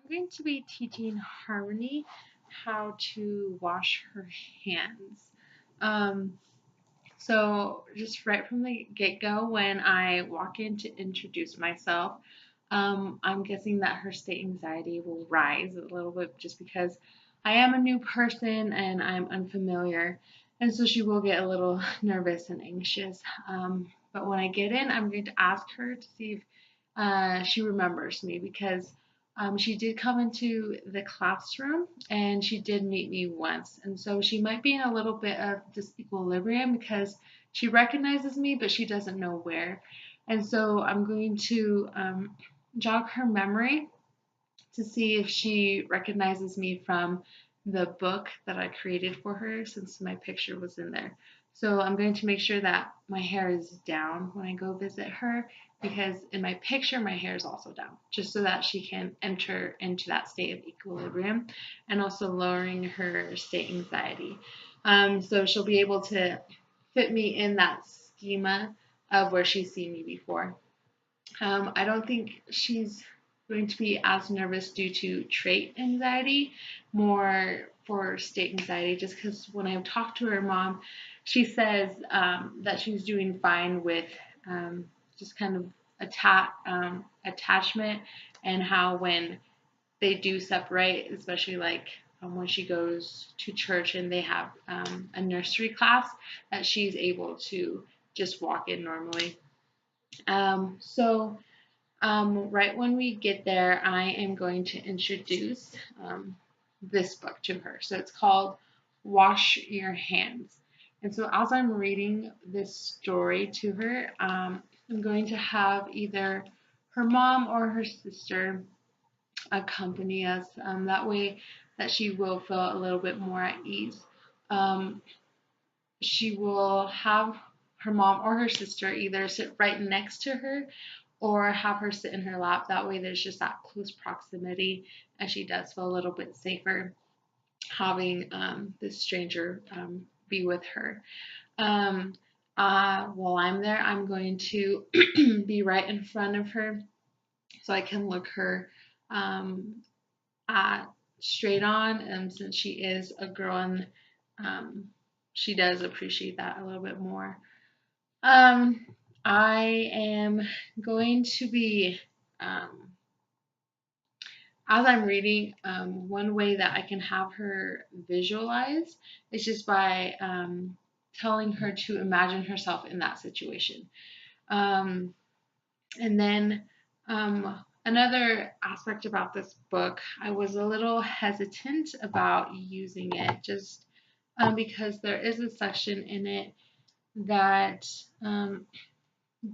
going to be teaching Harmony how to wash her hands. Um, so just right from the get-go, when I walk in to introduce myself, I'm guessing that her state anxiety will rise a little bit just because I am a new person and I'm unfamiliar. And so she will get a little nervous and anxious. But when I get in, I'm going to ask her to see if she remembers me because she did come into the classroom and she did meet me once. And so she might be in a little bit of disequilibrium because she recognizes me, but she doesn't know where. And so I'm going to jog her memory to see if she recognizes me from the book that I created for her since my picture was in there. So I'm going to make sure that my hair is down when I go visit her because in my picture my hair is also down just so that she can enter into that state of equilibrium and also lowering her state anxiety. So she'll be able to fit me in that schema of where she's seen me before. I don't think she's going to be as nervous due to trait anxiety, more for state anxiety, just because when I've talked to her mom, she says that she's doing fine with just kind of attachment and how when they do separate, especially like when she goes to church and they have a nursery class, that she's able to just walk in normally. Right when we get there, I am going to introduce this book to her. So it's called Wash Your Hands. And so as I'm reading this story to her, I'm going to have either her mom or her sister accompany us. That way that she will feel a little bit more at ease. Um, she will have her mom or her sister either sit right next to her or have her sit in her lap. That way, there's just that close proximity, and she does feel a little bit safer having this stranger be with her. Um, while I'm there, I'm going to be right in front of her so I can look her um, uh, straight on. And since she is a girl and um, she does appreciate that a little bit more. Um, I am going to be, as I'm reading, one way that I can have her visualize is just by telling her to imagine herself in that situation. Um, and then another aspect about this book, I was a little hesitant about using it just because there is a section in it that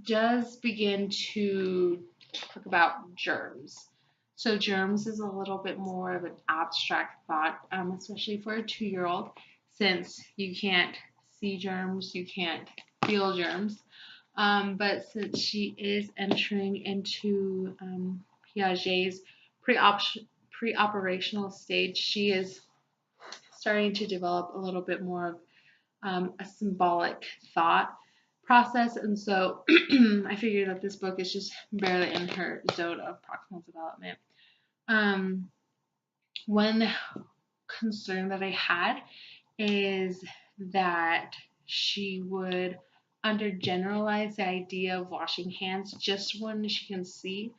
does begin to talk about germs. So germs is a little bit more of an abstract thought, especially for a 2-year-old, since you can't see germs, you can't feel germs. But since she is entering into Piaget's pre-operational stage, she is starting to develop a little bit more of a symbolic thought process. And so I figured that this book is just barely in her zone of proximal development. Um, one concern that I had is that she would undergeneralize the idea of washing hands just when she can see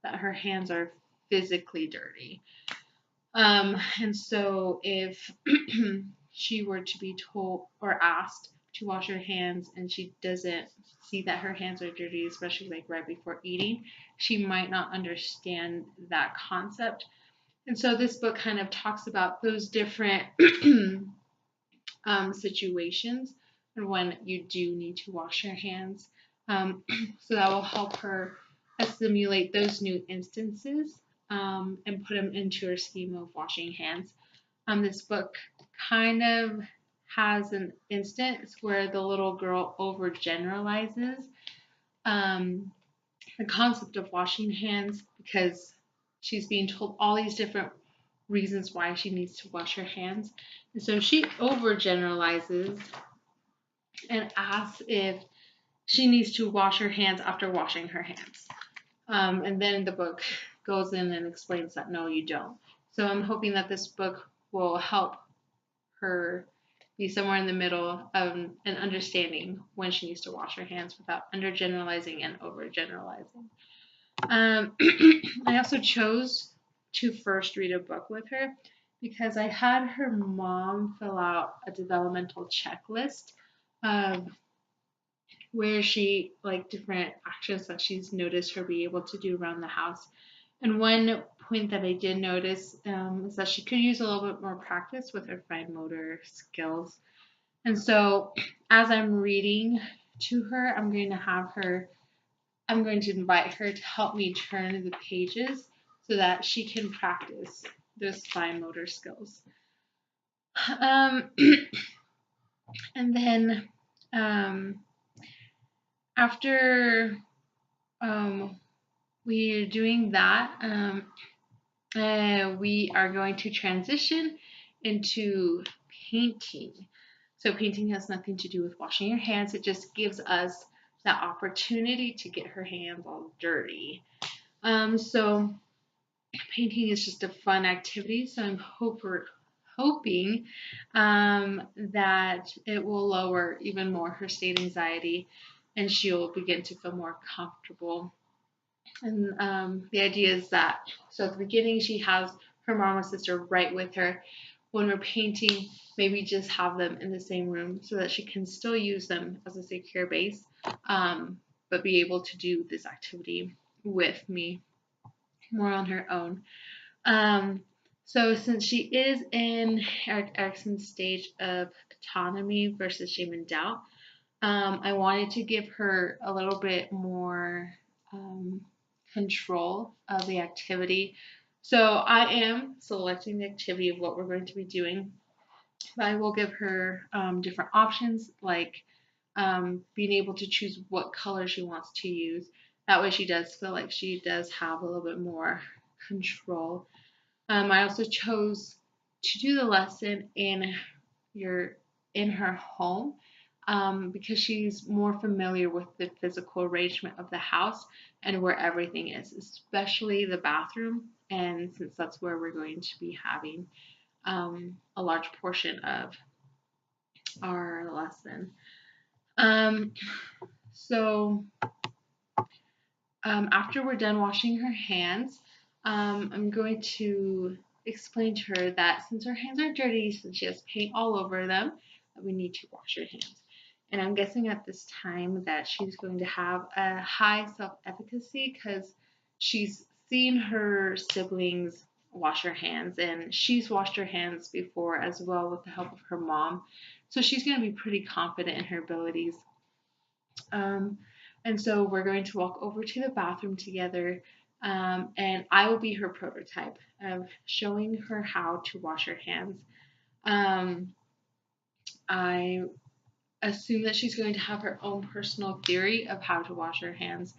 that her hands are physically dirty. And so if she were to be told or asked to wash her hands and she doesn't see that her hands are dirty, especially like right before eating, she might not understand that concept. And so this book kind of talks about those different situations and when you do need to wash your hands. So that will help her assimilate those new instances and put them into her scheme of washing hands. This book kind of has an instance where the little girl overgeneralizes um, the concept of washing hands because she's being told all these different reasons why she needs to wash her hands. And so she overgeneralizes and asks if she needs to wash her hands after washing her hands. And then the book goes in and explains that no, you don't. So I'm hoping that this book will help her be somewhere in the middle of an understanding when she needs to wash her hands without undergeneralizing and overgeneralizing. I also chose to first read a book with her because I had her mom fill out a developmental checklist of where she, like, different actions that she's noticed her be able to do around the house. And one point that I did notice is that she could use a little bit more practice with her fine motor skills. And so as I'm reading to her, I'm going to invite her to help me turn the pages so that she can practice those fine motor skills. Um, and then after we're doing that, we are going to transition into painting. So painting has nothing to do with washing your hands. It just gives us that opportunity to get her hands all dirty. So painting is just a fun activity. So I'm hoping that it will lower even more her state anxiety and she'll begin to feel more comfortable. And the idea is that, so at the beginning, she has her mom or sister right with her. When we're painting, maybe just have them in the same room so that she can still use them as a secure base, but be able to do this activity with me more on her own. So since she is in Eric Erickson's stage of autonomy versus shame and doubt, I wanted to give her a little bit more control of the activity. So I am selecting the activity of what we're going to be doing. But I will give her different options, like being able to choose what color she wants to use. That way she does feel like she does have a little bit more control. I also chose to do the lesson in her home because she's more familiar with the physical arrangement of the house and where everything is, especially the bathroom. And since that's where we're going to be having a large portion of our lesson. So after we're done washing her hands, I'm going to explain to her that since her hands are dirty, since she has paint all over them, that we need to wash her hands. And I'm guessing at this time that she's going to have a high self-efficacy because she's seen her siblings wash her hands and she's washed her hands before as well with the help of her mom. So she's going to be pretty confident in her abilities. And so we're going to walk over to the bathroom together, and I will be her prototype of showing her how to wash her hands. I assume that she's going to have her own personal theory of how to wash her hands.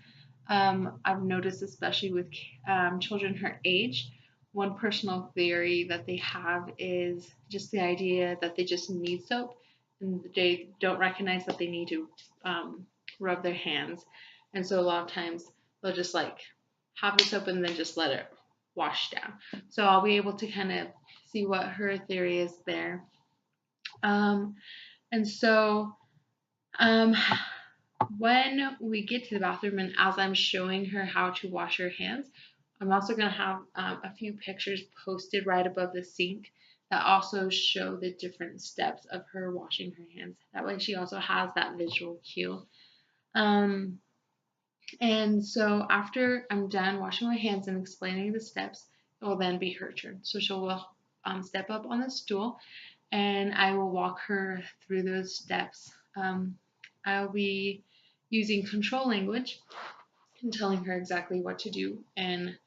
I've noticed, especially with children her age, one personal theory that they have is just the idea that they just need soap and they don't recognize that they need to rub their hands. And so a lot of times they'll just like have the soap and then just let it wash down. So I'll be able to kind of see what her theory is there. And so when we get to the bathroom and as I'm showing her how to wash her hands, I'm also going to have a few pictures posted right above the sink that also show the different steps of her washing her hands. That way she also has that visual cue. And so after I'm done washing my hands and explaining the steps, it will then be her turn. So she'll step up on the stool and I will walk her through those steps. I'll be using control language and telling her exactly what to do and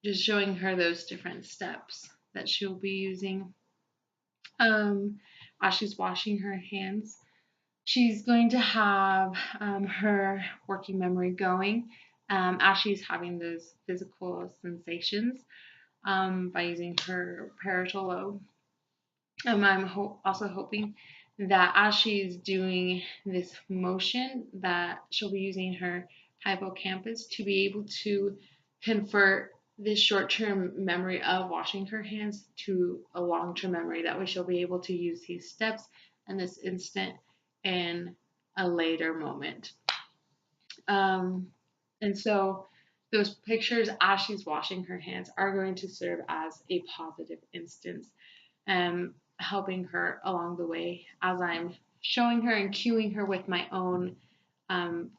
just showing her those different steps that she'll be using as she's washing her hands. She's going to have her working memory going as she's having those physical sensations by using her parietal lobe. I'm also hoping that as she's doing this motion that she'll be using her hippocampus to be able to convert this short-term memory of washing her hands to a long-term memory. That way she'll be able to use these steps and this instant in a later moment. Um, and so those pictures as she's washing her hands are going to serve as a positive instance, helping her along the way as I'm showing her and cueing her with my own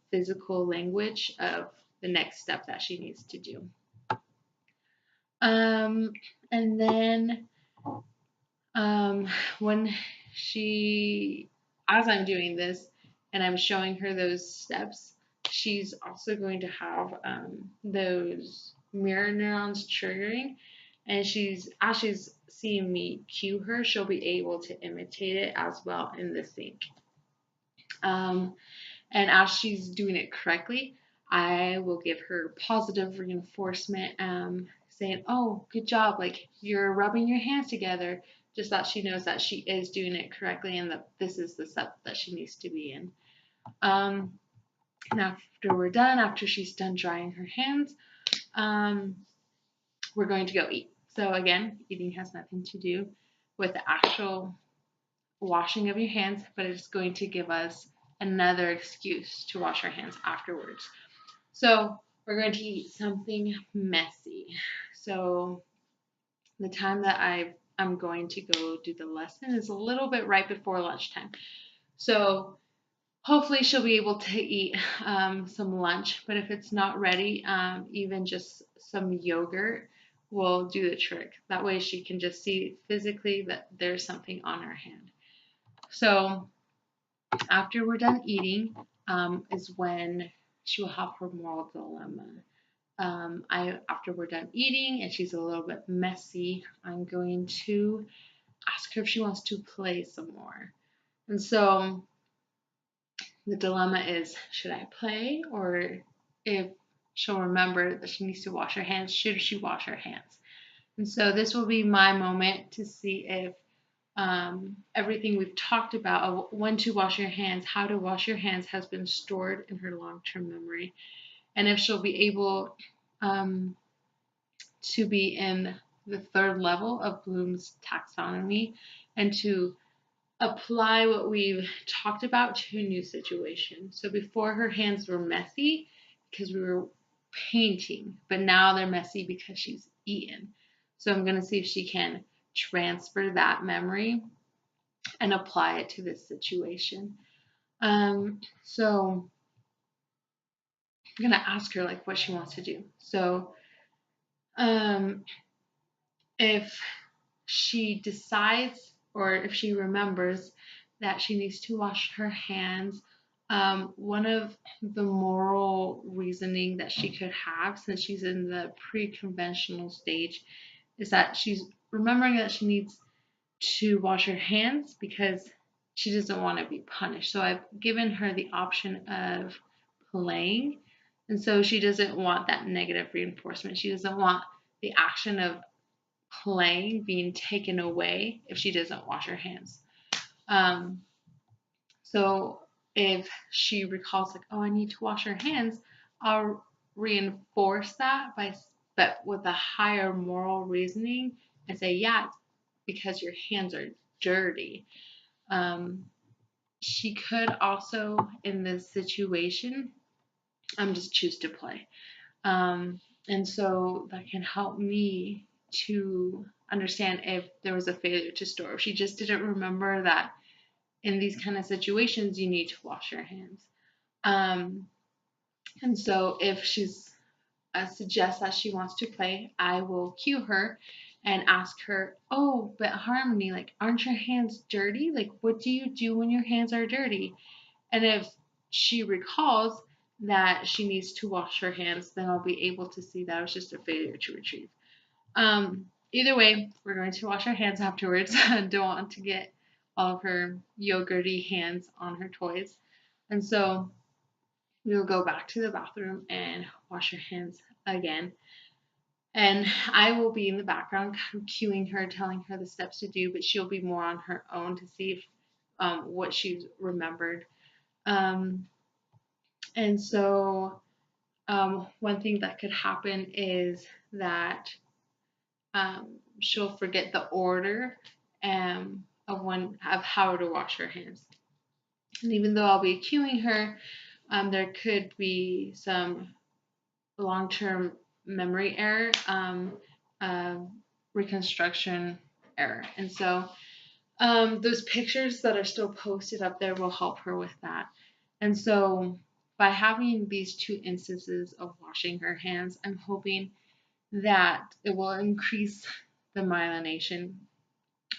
physical language of the next step that she needs to do. Um, and then when she, as I'm doing this and I'm showing her those steps, she's also going to have those mirror neurons triggering, and as she's seeing me cue her, she'll be able to imitate it as well in the sync. And as she's doing it correctly, I will give her positive reinforcement, saying, "Oh, good job! Like you're rubbing your hands together." Just that she knows that she is doing it correctly and that this is the step that she needs to be in. And after we're done, after she's done drying her hands, we're going to go eat. So again, eating has nothing to do with the actual washing of your hands, but it's going to give us another excuse to wash our hands afterwards. So we're going to eat something messy. So the time that I'm going to go do the lesson is a little bit right before lunchtime. So hopefully she'll be able to eat some lunch, but if it's not ready, even just some yogurt will do the trick. That way she can just see physically that there's something on her hand. So after we're done eating is when she will have her moral dilemma. After we're done eating and she's a little bit messy, I'm going to ask her if she wants to play some more. And so the dilemma is, should I play, or if she'll remember that she needs to wash her hands, should she wash her hands? And so this will be my moment to see if everything we've talked about of when to wash your hands, how to wash your hands has been stored in her long-term memory. And if she'll be able to be in the third level of Bloom's taxonomy and to apply what we've talked about to a new situation. So before, her hands were messy because we were painting, but now they're messy because she's eaten. So I'm going to see if she can transfer that memory and apply it to this situation. So I'm going to ask her like what she wants to do. So if she decides or if she remembers that she needs to wash her hands, one of the moral reasoning that she could have, since she's in the pre-conventional stage, is that she's remembering that she needs to wash her hands because she doesn't want to be punished. So I've given her the option of playing, and so she doesn't want that negative reinforcement. She doesn't want the action of playing being taken away if she doesn't wash her hands. So if she recalls like, oh, I need to wash her hands, I'll reinforce that but with a higher moral reasoning and say, yeah, because your hands are dirty. She could also, in this situation, just choose to play. And so that can help me to understand if there was a failure to store. If she just didn't remember that in these kind of situations, you need to wash your hands. And so if she's suggests that she wants to play, I will cue her and ask her, oh, but Harmony, like, aren't your hands dirty? Like, what do you do when your hands are dirty? And if she recalls that she needs to wash her hands, then I'll be able to see that it was just a failure to retrieve. Either way, we're going to wash our hands afterwards. I don't want to get all of her yogurty hands on her toys. And so we'll go back to the bathroom and wash her hands again. And I will be in the background cueing her, telling her the steps to do, but she'll be more on her own to see if what she's remembered. And so one thing that could happen is that she'll forget the order of how to wash her hands. And even though I'll be cueing her, there could be some long-term memory error, uh, reconstruction error. And so those pictures that are still posted up there will help her with that. And so by having these two instances of washing her hands, I'm hoping that it will increase the myelination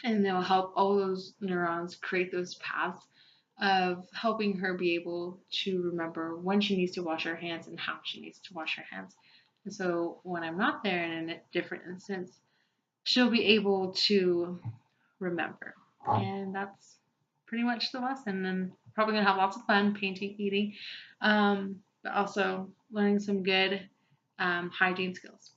and it will help all those neurons create those paths of helping her be able to remember when she needs to wash her hands and how she needs to wash her hands. And so when I'm not there in a different instance, she'll be able to remember. And that's pretty much the lesson. And probably gonna have lots of fun painting, eating, but also learning some good hygiene skills.